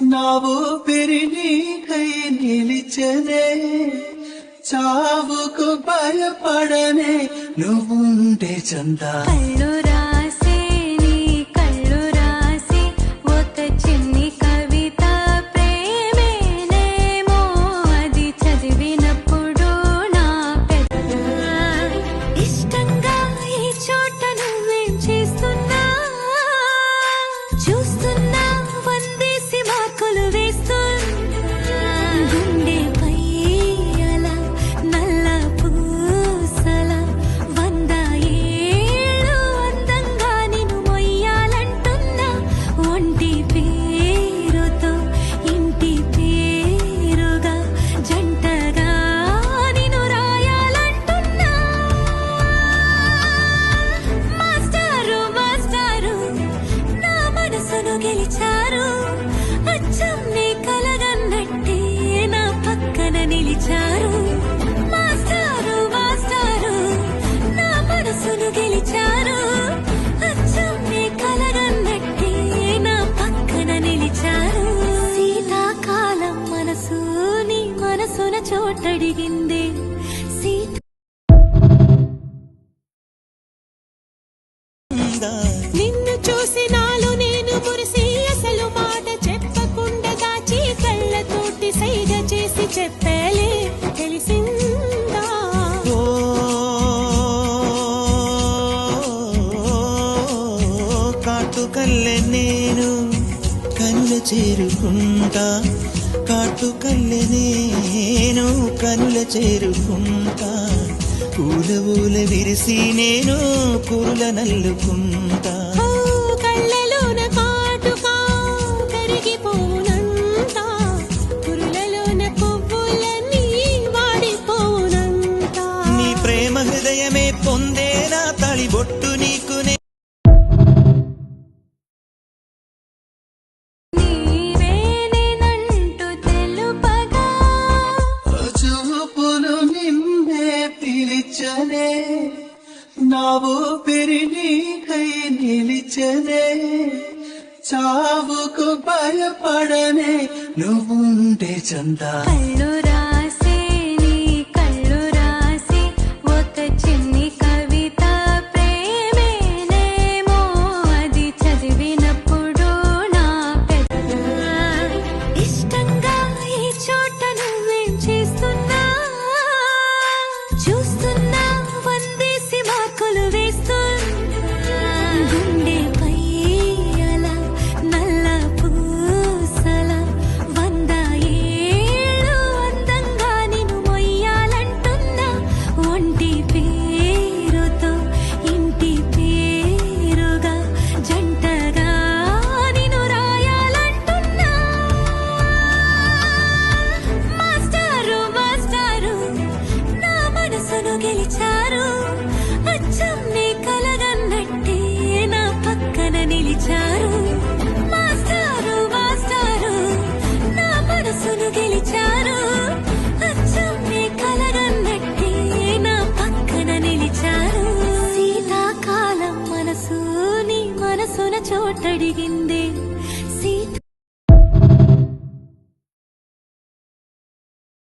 నా ఊపిరి నీకై నిలిచనే చావుకు భయపడనే నువ్వుంటే చందా చోటడిగింది నిన్ను చూసి నాలో నేను మురిసి అసలు మాట చెప్పకుండా దాచి కళ్ళతోటి సైగ చేసి చెప్పలే తెలిసిందా కాటుకల్లె నేను కనుల చేరుకుంటా కాటుకల్లె నేను కనుల చేరుకుంటా పూల ఊల విరిసి నేను కురుల నల్లుకుంటా కళ్ళలోన కాటుకా కరిగిపోనంతా కురులలోన కొవ్వులన్నీ వాడిపోనంతా నీ ప్రేమ హృదయమే పొందేనా తాళిబొట్టు నీకునే నా ఊపిరి నీకై నిలిచనే చావుకు భయపడనే నువ్వుంటే చందా గెలిచా